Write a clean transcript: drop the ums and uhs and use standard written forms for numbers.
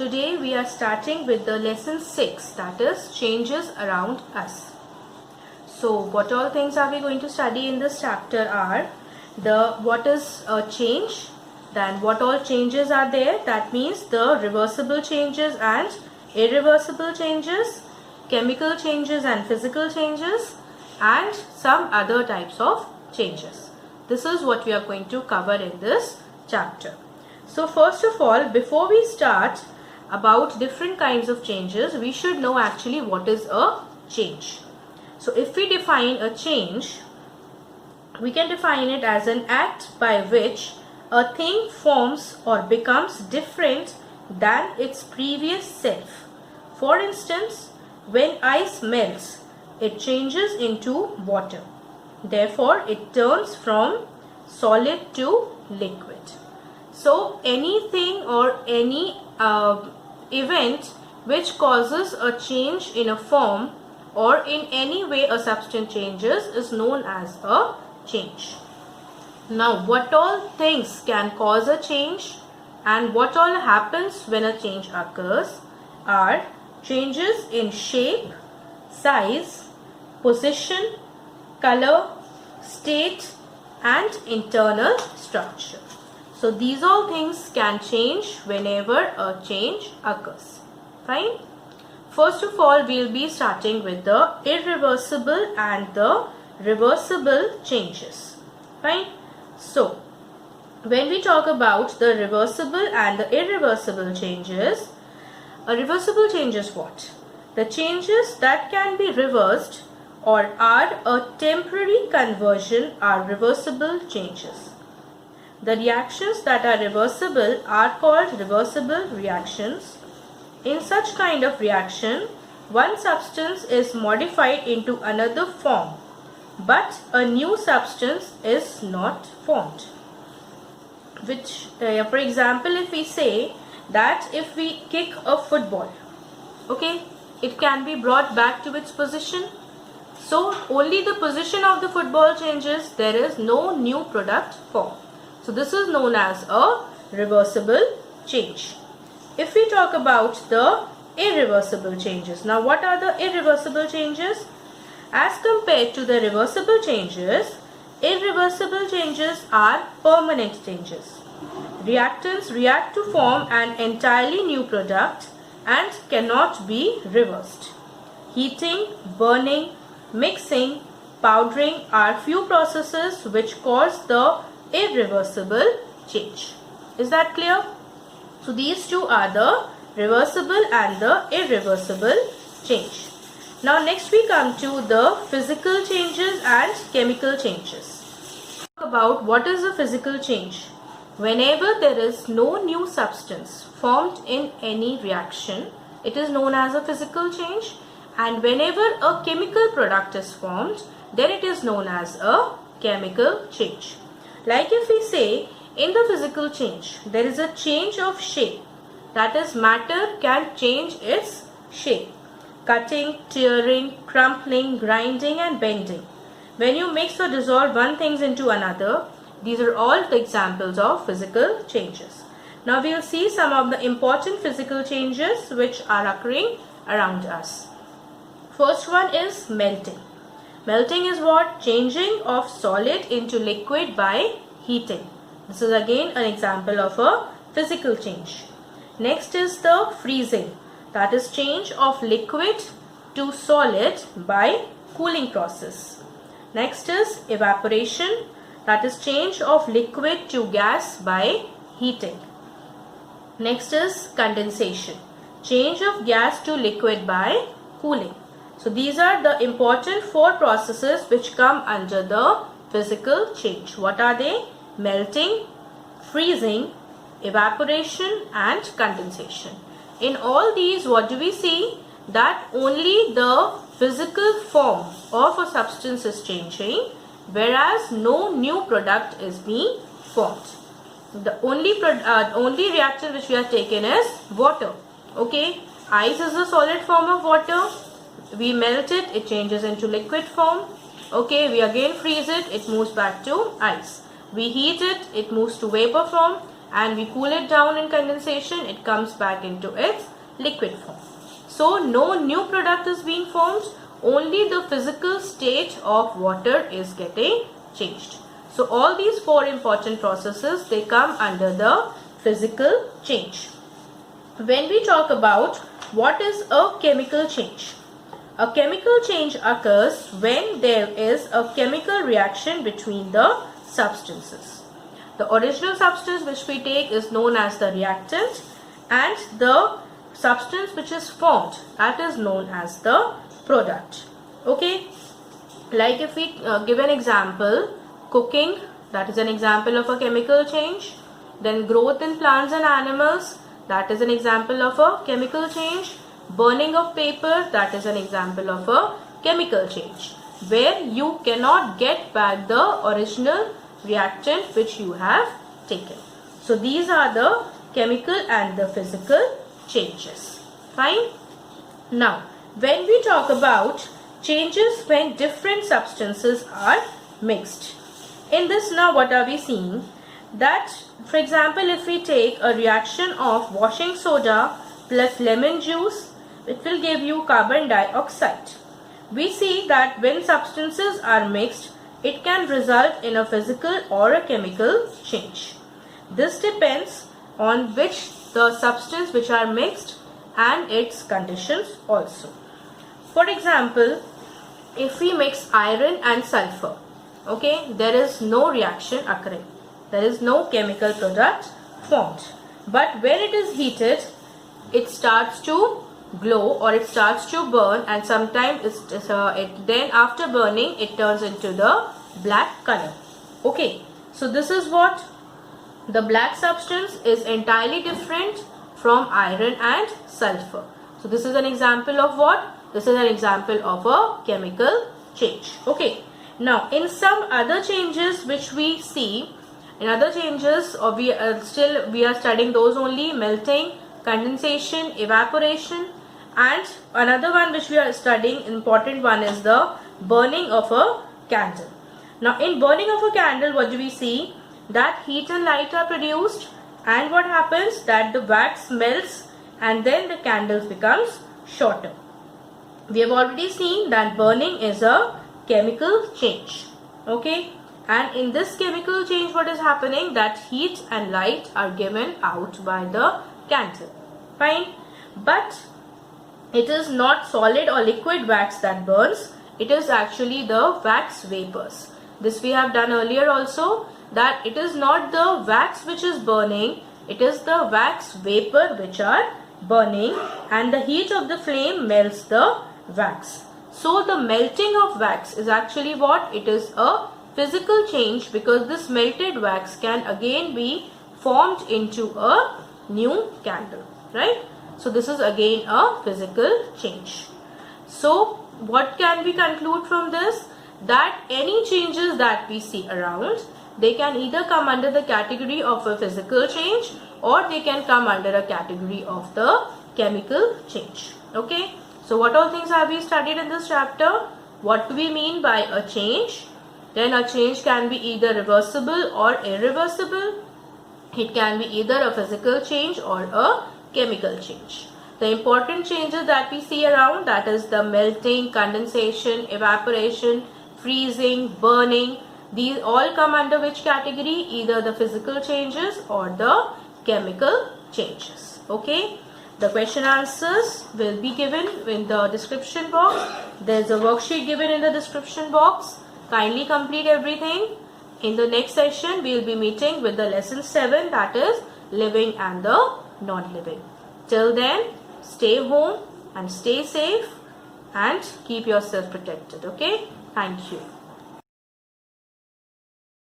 Today we are starting with the lesson 6, that is changes around us. So what all things are we going to study in this chapter are what is a change, then what all changes are there, that means the reversible changes and irreversible changes, chemical changes and physical changes, and some other types of changes. This is what we are going to cover in this chapter. So first of all, before we start about different kinds of changes, we should know actually what is a change. So if we define a change, we can define it as an act by which a thing forms or becomes different than its previous self. For instance, when ice melts, it changes into water. Therefore, it turns from solid to liquid. So anything or any event which causes a change in a form or in any way a substance changes is known as a change. Now, what all things can cause a change and what all happens when a change occurs are changes in shape, size, position, color, state and internal structure. So these all things can change whenever a change occurs. Fine. First of all, we will be starting with the irreversible and the reversible changes. Fine. So when we talk about the reversible and the irreversible changes, a reversible change is what? The changes that can be reversed or are a temporary conversion are reversible changes. The reactions that are reversible are called reversible reactions. In such kind of reaction, one substance is modified into another form, but a new substance is not formed. Which, for example, if we say that if we kick a football, okay, it can be brought back to its position. So only the position of the football changes, there is no new product formed. So this is known as a reversible change. If we talk about the irreversible changes, now what are the irreversible changes? As compared to the reversible changes, irreversible changes are permanent changes. Reactants react to form an entirely new product and cannot be reversed. Heating, burning, mixing, powdering are few processes which cause the irreversible change. Is that clear? So these two are the reversible and the irreversible change. Now next we come to the physical changes and chemical changes. Talk about what is a physical change. Whenever there is no new substance formed in any reaction, it is known as a physical change, and whenever a chemical product is formed, then it is known as a chemical change. Like if we say in the physical change, there is a change of shape, that is matter can change its shape. Cutting, tearing, crumpling, grinding and bending. When you mix or dissolve one thing into another, these are all the examples of physical changes. Now we will see some of the important physical changes which are occurring around us. First one is melting. Melting is what? Changing of solid into liquid by heating. This is again an example of a physical change. Next is the freezing. That is change of liquid to solid by cooling process. Next is evaporation. That is change of liquid to gas by heating. Next is condensation. Change of gas to liquid by cooling. So these are the important four processes which come under the physical change. What are they? Melting, freezing, evaporation and condensation. In all these, what do we see? That only the physical form of a substance is changing, whereas no new product is being formed. The only reaction which we have taken is water. Okay, ice is a solid form of water. We melt it, it changes into liquid form. Okay, we again freeze it, it moves back to ice. We heat it, it moves to vapor form. and we cool it down in condensation, it comes back into its liquid form. So no new product is being formed, only the physical state of water is getting changed. So all these four important processes, they come under the physical change. When we talk about what is a chemical change, a chemical change occurs when there is a chemical reaction between the substances. The original substance which we take is known as the reactant, and the substance which is formed, that is known as the product. Okay, like if we give an example, cooking, that is an example of a chemical change. Then growth in plants and animals, that is an example of a chemical change. Burning of paper, that is an example of a chemical change, where you cannot get back the original reactant which you have taken. So these are the chemical and the physical changes. Fine. Now when we talk about changes when different substances are mixed, in this now what are we seeing? That for example, if we take a reaction of washing soda plus lemon juice, it will give you carbon dioxide. We see that when substances are mixed, it can result in a physical or a chemical change. This depends on which the substance which are mixed and its conditions also. For example, if we mix iron and sulfur, okay, there is no reaction occurring. There is no chemical product formed. But when it is heated, it starts to glow or it starts to burn, and sometimes then after burning it turns into the black color. Okay, so this is what the black substance is entirely different from iron and sulfur. So this is an example of what? This is an example of a chemical change. Okay, now in some other changes which we see, in other changes we are studying those only: melting, condensation, evaporation, and another one which we are studying, important one, is the burning of a candle. Now in burning of a candle, what do we see? That heat and light are produced, and what happens? That the wax melts and then the candles becomes shorter. We have already seen that burning is a chemical change. Okay, and in this chemical change what is happening? That heat and light are given out by the candle. Fine. But it is not solid or liquid wax that burns, it is actually the wax vapors. This we have done earlier also, that it is not the wax which is burning, it is the wax vapor which are burning, and the heat of the flame melts the wax. So the melting of wax is actually what? It is a physical change, because this melted wax can again be formed into a new candle, right? So this is again a physical change. So what can we conclude from this? That any changes that we see around, they can either come under the category of a physical change, or they can come under a category of the chemical change. Okay, so what all things have we studied in this chapter? What do we mean by a change? Then a change can be either reversible or irreversible. It can be either a physical change or a chemical change. The important changes that we see around, that is the melting, condensation, evaporation, freezing, burning, these all come under which category? Either the physical changes or the chemical changes. Okay, the question answers will be given in the description box. There is a worksheet given in the description box. Kindly complete everything. In the next session we will be meeting with the lesson 7, that is living and the non-living. Till then, stay home and stay safe and keep yourself protected. Okay, thank you.